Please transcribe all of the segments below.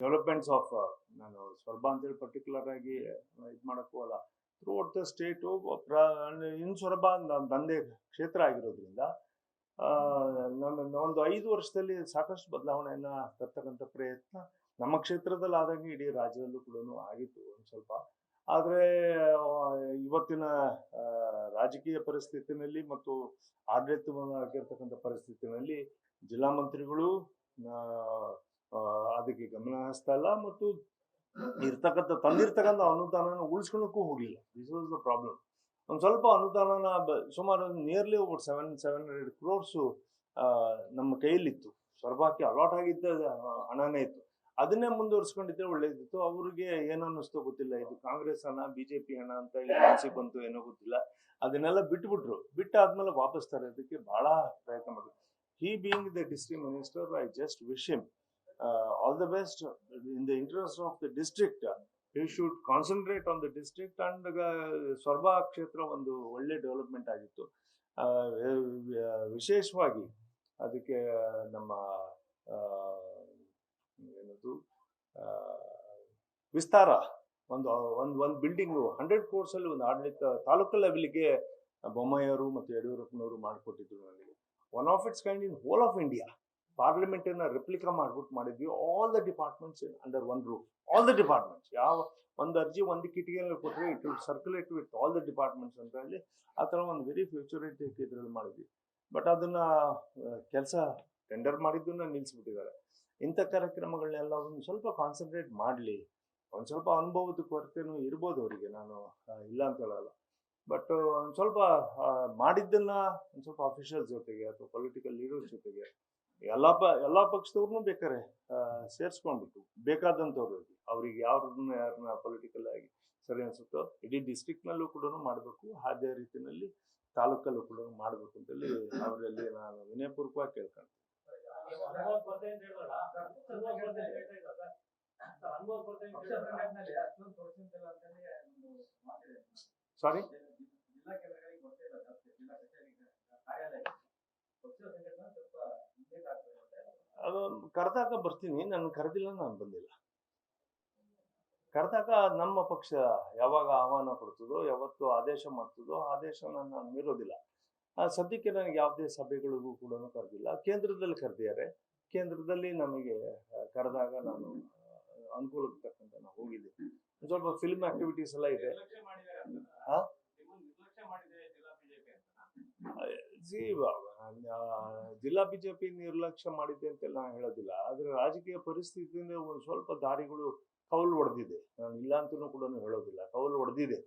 Developments of ನಾನು ಸ್ವರ್ಬ ಅಂತೇಳಿ particular ಆಗಿ ಇದು ಮಾಡೋಕ್ಕೂ ಅಲ್ಲ, ಥ್ರೂಔಟ್ ದ ಸ್ಟೇಟು ಇನ್ ಸೊರಬ ನಂದೇ ಕ್ಷೇತ್ರ ಆಗಿರೋದ್ರಿಂದ ನನ್ನ ಒಂದು 5 ವರ್ಷದಲ್ಲಿ ಸಾಕಷ್ಟು ಬದಲಾವಣೆಯನ್ನ ತರ್ತಕ್ಕಂಥ ಪ್ರಯತ್ನ ನಮ್ಮ ಕ್ಷೇತ್ರದಲ್ಲಿ ಆದಂಗೆ ಇಡೀ ರಾಜ್ಯದಲ್ಲೂ ಕೂಡ ಆಗಿತ್ತು ಒಂದು ಸ್ವಲ್ಪ. ಆದರೆ ಇವತ್ತಿನ ರಾಜಕೀಯ ಪರಿಸ್ಥಿತಿನಲ್ಲಿ ಮತ್ತು ಆಡಳಿತವಾಗಿರ್ತಕ್ಕಂಥ ಪರಿಸ್ಥಿತಿನಲ್ಲಿ ಜಿಲ್ಲಾ ಮಂತ್ರಿಗಳು ಅದಕ್ಕೆ ಗಮನ ಹರಿಸ್ತಾ ಇಲ್ಲ ಮತ್ತು ತಂದಿರ್ತಕ್ಕಂಥ ಅನುದಾನನ ಉಳಿಸ್ಕೊಳ್ಳೋಕ್ಕೂ ಹೋಗಲಿಲ್ಲ. This was the problem. ಒಂದು ಸ್ವಲ್ಪ ಅನುದಾನನ ಸುಮಾರು ನಿಯರ್ಲಿ ಓವರ್ 700 crores ನಮ್ಮ ಕೈಯಲ್ಲಿತ್ತು. ಸೊರಬಕ್ಕೆ ಅಲಾಟ್ ಆಗಿದ್ದ ಹಣನೇ ಇತ್ತು. ಅದನ್ನೇ ಮುಂದುವರಿಸ್ಕೊಂಡಿದ್ರೆ ಒಳ್ಳೇದಿತ್ತು. ಅವ್ರಿಗೆ ಏನನ್ನಿಸ್ತೋ ಗೊತ್ತಿಲ್ಲ, ಇದು ಕಾಂಗ್ರೆಸ್ ಹಣ ಬಿಜೆಪಿ ಹಣ ಅಂತ ಮನಸ್ಸಿಗೆ ಬಂತು ಏನೋ ಗೊತ್ತಿಲ್ಲ, ಅದನ್ನೆಲ್ಲ ಬಿಟ್ಬಿಟ್ರು. ಬಿಟ್ಟಾದ್ಮೇಲೆ ವಾಪಸ್ ತರೋದಕ್ಕೆ ಬಹಳ ಪ್ರಯತ್ನ ಮಾಡಿದ್ರು. He being the district minister, I just wish him all the best in the interest of the district. He should concentrate on the district and ಸ್ವರ್ಬ ಕ್ಷೇತ್ರ ಒಂದು ಒಳ್ಳೆ ಡೆವಲಪ್ಮೆಂಟ್ ಆಗಿತ್ತು. ವಿಶೇಷವಾಗಿ ಅದಕ್ಕೆ ನಮ್ಮ ಏನದು ವಿಸ್ತಾರ ಒಂದು ಬಿಲ್ಡಿಂಗು 100 crores ಅಲ್ಲಿ ಒಂದು ಆಡಳಿತ ತಾಲೂಕು ಲೆವೆಲ್ಗೆ ಬೊಮ್ಮಾಯಿಯವರು ಮತ್ತು ಯಡಿಯೂರಪ್ಪನವರು ಮಾಡಿಕೊಟ್ಟಿದ್ರು ನನಗೆ. One of its kind in whole of India. ಪಾರ್ಲಿಮೆಂಟನ್ನ ರೆಪ್ಲಿಕಾ ಮಾಡಿದ್ವಿ. All the departments under one roof. All the departments, ಯಾವ ಒಂದು ಅರ್ಜಿ ಒಂದು ಕಿಟಿಕಿಯಲ್ಲಿ ಕೊಟ್ಟರೆ it will circulate with all the departments ಅಂತ ಹೇಳಿ ಆ ಥರ ಒಂದು ವೆರಿ ಫ್ಯೂಚರಿಸ್ಟಿಕ್ ಇದರಲ್ಲಿ ಮಾಡಿದ್ವಿ. ಬಟ್ ಅದನ್ನ ಕೆಲಸ ಟೆಂಡರ್ ಮಾಡಿದ್ದನ್ನ ನಿಲ್ಲಿಸ್ಬಿಟ್ಟಿದ್ದಾರೆ. ಇಂಥ ಕಾರ್ಯಕ್ರಮಗಳನ್ನೆಲ್ಲ ಒಂದು ಸ್ವಲ್ಪ ಕಾನ್ಸಂಟ್ರೇಟ್ ಮಾಡಲಿ. ಒಂದು ಸ್ವಲ್ಪ ಅನುಭವದ ಕೊರತೆನೂ ಇರ್ಬೋದು ಅವರಿಗೆ, ನಾನು ಇಲ್ಲ ಅಂತ ಹೇಳಲ್ಲ. ಬಟ್ ಒಂದು ಸ್ವಲ್ಪ ಮಾಡಿದ್ದನ್ನ ಒಂದು ಸ್ವಲ್ಪ ಅಫಿಷಿಯಲ್ಸ್ ಜೊತೆಗೆ ಅಥವಾ ಪೊಲಿಟಿಕಲ್ ಲೀಡರ್ಸ್ ಜೊತೆಗೆ ಎಲ್ಲ ಪಕ್ಷದವ್ರನ್ನೂ ಬೇಕಾರೆ ಸೇರಿಸ್ಕೊಂಡ್ಬಿಟ್ಟು ಬೇಕಾದಂಥವ್ರು ಅವ್ರಿಗೆ ಯಾರನ್ನ ಪೊಲಿಟಿಕಲ್ ಆಗಿ ಸರಿ ಅನ್ಸುತ್ತೋ ಇಡೀ ಡಿಸ್ಟ್ರಿಕ್ಟ್ನಲ್ಲೂ ಕೂಡ ಮಾಡಬೇಕು. ಅದೇ ರೀತಿಯಲ್ಲಿ ತಾಲೂಕಲ್ಲೂ ಕೂಡ ಮಾಡಬೇಕು ಅಂತೇಳಿ ಅವರಲ್ಲಿ ನಾನು ವಿನಯಪೂರ್ವಕವಾಗಿ ಕೇಳ್ಕೊಂತೀನಿ. ಸಾರಿ, ಅದು ಕರೆದಾಗ ಬರ್ತೀನಿ. ನಾನು ಕರೆದಿಲ್ಲ, ನಾನು ಬಂದಿಲ್ಲ. ಕರೆದಾಗ ನಮ್ಮ ಪಕ್ಷ ಯಾವಾಗ ಆಹ್ವಾನ ಕೊಡ್ತದೋ, ಯಾವತ್ತು ಆದೇಶ ಮಾಡ್ತದೋ ಆದೇಶನ ನಾನು ಮೀರೋದಿಲ್ಲ. ಸದ್ಯಕ್ಕೆ ನನಗೆ ಯಾವುದೇ ಸಭೆಗಳಿಗೂ ಕೂಡ ಕರೆದಿಲ್ಲ. ಕೇಂದ್ರದಲ್ಲಿ ಕರೆದಿದ್ದಾರೆ. ಕೇಂದ್ರದಲ್ಲಿ ನಮಗೆ ಕರೆದಾಗ ನಾನು ಅನುಕೂಲಕ್ಕೆ ತಕ್ಕಂತ ನಾವು ಹೋಗಿದ್ದೆ. ಸ್ವಲ್ಪ ಫಿಲ್ಮ್ ಆಕ್ಟಿವಿಟೀಸ್ ಎಲ್ಲ ಇದೆ. ಜಿಲ್ಲಾ ಬಿಜೆಪಿ ನಿರ್ಲಕ್ಷ್ಯ ಮಾಡಿದೆ ಅಂತೆಲ್ಲ ನಾನು ಹೇಳೋದಿಲ್ಲ. ಆದ್ರೆ ರಾಜಕೀಯ ಪರಿಸ್ಥಿತಿಯಿಂದ ಒಂದು ಸ್ವಲ್ಪ ದಾರಿಗಳು ಕೌಲು ಹೊಡೆದಿದೆ. ನಾನು ಇಲ್ಲ ಅಂತಲೂ ಕೂಡ ಹೇಳೋದಿಲ್ಲ, ಕೌಲು ಹೊಡೆದಿದೆ.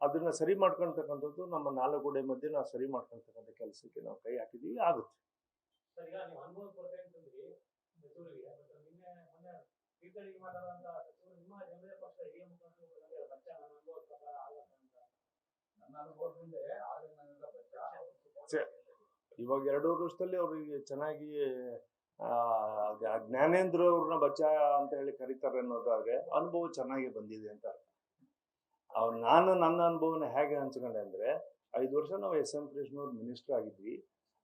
ಅದನ್ನ ಸರಿ ಮಾಡ್ಕೊಳ್ತಕ್ಕಂಥದ್ದು ನಮ್ಮ ನಾಲ್ಕುಗೋಡೆ ಮಧ್ಯೆ ನಾವು ಸರಿ ಮಾಡ್ಕೊಳ್ತಕ್ಕಂಥ ಕೆಲಸಕ್ಕೆ ನಾವು ಕೈ ಹಾಕಿದೀವಿ. ಆಗುತ್ತೆ. ಇವಾಗ 2 ವರ್ಷದಲ್ಲಿ ಅವ್ರಿಗೆ ಚೆನ್ನಾಗಿ ಜ್ಞಾನೇಂದ್ರ ಅವ್ರನ್ನ ಬಚ್ಚ ಅಂತ ಹೇಳಿ ಕರೀತಾರೆ ಅನ್ನೋದಾದ್ರೆ ಅನುಭವ ಚೆನ್ನಾಗಿ ಬಂದಿದೆ ಅಂತ. ನಾನು ನನ್ನ ಅನುಭವನ ಹೇಗೆ ಹಂಚ್ಕೊಂಡೆ ಅಂದ್ರೆ, 5 ವರ್ಷ ನಾವು SM ಕೃಷ್ಣವ್ರ ಮಿನಿಸ್ಟರ್ ಆಗಿದ್ವಿ.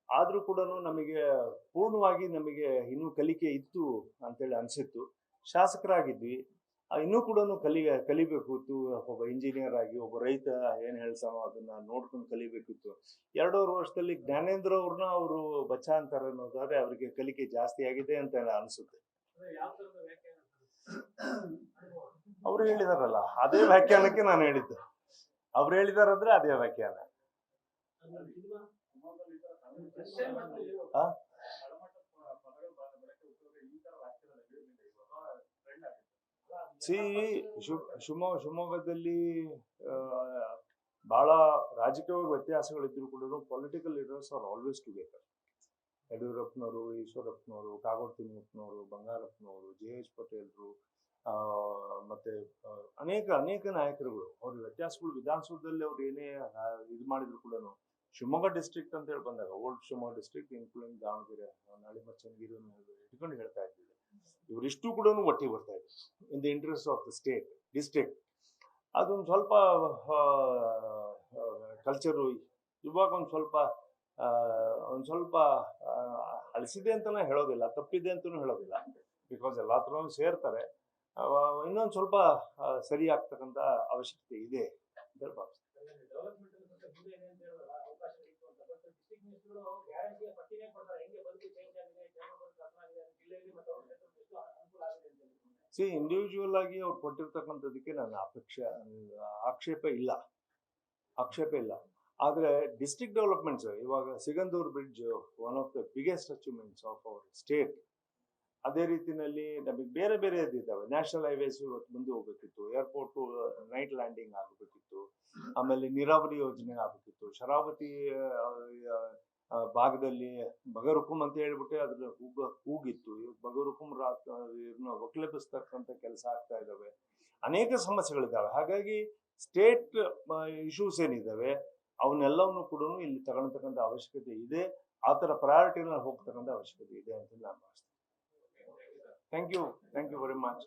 ಆದ್ರೂ ಕೂಡ ನಮಗೆ ಪೂರ್ಣವಾಗಿ ನಮಗೆ ಇನ್ನೂ ಕಲಿಕೆ ಇತ್ತು ಅಂತೇಳಿ ಅನ್ಸಿತ್ತು. ಶಾಸಕರಾಗಿದ್ವಿ, ಇನ್ನೂ ಕೂಡ ಕಲಿಬೇಕಿತ್ತು. ಒಬ್ಬ ಇಂಜಿನಿಯರ್ ಆಗಿ ಒಬ್ಬ ರೈತ ಏನ್ ಹೇಳ್ತಾನೋ ಅದನ್ನ ನೋಡ್ಕೊಂಡು ಕಲಿಬೇಕಿತ್ತು. 2 ವರ್ಷದಲ್ಲಿ ಜ್ಞಾನೇಂದ್ರ ಅವ್ರನ್ನ ಅವರು ಬಚ್ಚ ಅಂತಾರೆ ಅನ್ನೋದಾದ್ರೆ ಅವರಿಗೆ ಕಲಿಕೆ ಜಾಸ್ತಿ ಆಗಿದೆ ಅಂತ ಅನ್ಸುತ್ತೆ. ಅವ್ರು ಹೇಳಿದಾರಲ್ಲ, ಅದೇ ವ್ಯಾಖ್ಯಾನಕ್ಕೆ ನಾನು ಹೇಳಿದ್ದು. ಅವ್ರು ಹೇಳಿದಾರಂದ್ರೆ ಅದೇ ವ್ಯಾಖ್ಯಾನ. ಶಿವಮೊಗ್ಗದಲ್ಲಿ ಬಹಳ ರಾಜಕೀಯ ವ್ಯತ್ಯಾಸಗಳಿದ್ರು ಕೂಡ political leaders are always together. ಯಡಿಯೂರಪ್ಪನವರು, ಈಶ್ವರಪ್ಪನವರು, ಕಾಗೋಡು ತಿಮ್ಮಪ್ಪನವರು, ಬಂಗಾರಪ್ಪನವರು, JH ಪಟೇಲ್ರು, ಮತ್ತೆ ಅನೇಕ ನಾಯಕರುಗಳು. ಅವ್ರ ವ್ಯತ್ಯಾಸಗಳು ವಿಧಾನಸೌಧದಲ್ಲಿ ಅವ್ರು ಏನೇ ಇದು ಮಾಡಿದ್ರು ಕೂಡ ಶಿವಮೊಗ್ಗ ಡಿಸ್ಟ್ರಿಕ್ಟ್ ಅಂತ ಹೇಳಿ ಬಂದಾಗ, old Shivamogga district including Davanagere, ನಾಳೆ ಚನ್ನಗಿರಿ ಇಟ್ಕೊಂಡು ಹೇಳ್ತಾ ಇದ್ದೀವಿ. ಇವರಿಷ್ಟು ಕೂಡ ಒಟ್ಟಿಗೆ ಬರ್ತಾ ಇದ್ರು in the interest of the state district. ಅದೊಂದು ಸ್ವಲ್ಪ ಕಲ್ಚರು ಇವಾಗ ಒಂದು ಸ್ವಲ್ಪ ಅಳಿಸಿದೆ ಅಂತಲೂ ಹೇಳೋದಿಲ್ಲ, ತಪ್ಪಿದೆ ಅಂತಲೂ ಹೇಳೋದಿಲ್ಲ. ಬಿಕಾಸ್ ಎಲ್ಲ ಹತ್ರನೂ ಸೇರ್ತಾರೆ. ಇನ್ನೊಂದು ಸ್ವಲ್ಪ ಸರಿ ಆಗ್ತಕ್ಕಂಥ ಅವಶ್ಯಕತೆ ಇದೆ ಅಂತ ಭಾವಿಸ್ತೀನಿ. ಇಂಡಿವಿಜುವಲ್ ಆಗಿ ಅವ್ರು ಕೊಟ್ಟಿರ್ತಕ್ಕಂಥದಕ್ಕೆ ನನ್ನ ಆಕ್ಷೇಪ ಇಲ್ಲ. ಆದರೆ ಡಿಸ್ಟ್ರಿಕ್ಟ್ ಡೆವಲಪ್ಮೆಂಟ್ಸ್, ಇವಾಗ Sigandur bridge one of the biggest achievements of our state. ಅದೇ ರೀತಿಯಲ್ಲಿ ನಮಗೆ ಬೇರೆ ಬೇರೆ ಇದ್ದಾವೆ. ನ್ಯಾಷನಲ್ ಹೈವೇಸ್ ಇವತ್ತು ಮುಂದೆ ಹೋಗ್ಬೇಕಿತ್ತು, ಏರ್ಪೋರ್ಟ್ ನೈಟ್ ಲ್ಯಾಂಡಿಂಗ್ ಆಗಬೇಕಿತ್ತು, ಆಮೇಲೆ ನೀರಾವರಿ ಯೋಜನೆ ಆಗಬೇಕಿತ್ತು, ಶರಾವತಿ ಭಾಗದಲ್ಲಿ ಬಗರುಕುಂ ಅಂತ ಹೇಳ್ಬಿಟ್ಟೆ ಅದ್ರ ಕೂಗಿತ್ತು. ಬಗರುಕುಂ ಒಕ್ಕಲೆಬ್ಬಿಸ್ತಕ್ಕಂಥ ಕೆಲಸ ಆಗ್ತಾ ಇದ್ದಾವೆ. ಅನೇಕ ಸಮಸ್ಯೆಗಳಿದ್ದಾವೆ. ಹಾಗಾಗಿ ಸ್ಟೇಟ್ ಇಶ್ಯೂಸ್ ಏನಿದ್ದಾವೆ ಅವನ್ನೆಲ್ಲವನ್ನು ಕೂಡ ಇಲ್ಲಿ ತಗೊಳ್ತಕ್ಕಂಥ ಅವಶ್ಯಕತೆ ಇದೆ. ಆ ಥರ ಪ್ರಯಾರಿಟಿನ ಹೋಗ್ತಕ್ಕಂಥ ಅವಶ್ಯಕತೆ ಇದೆ ಅಂತ ನಾನು ಭಾವಿಸ್ತೇನೆ. Thank you very much.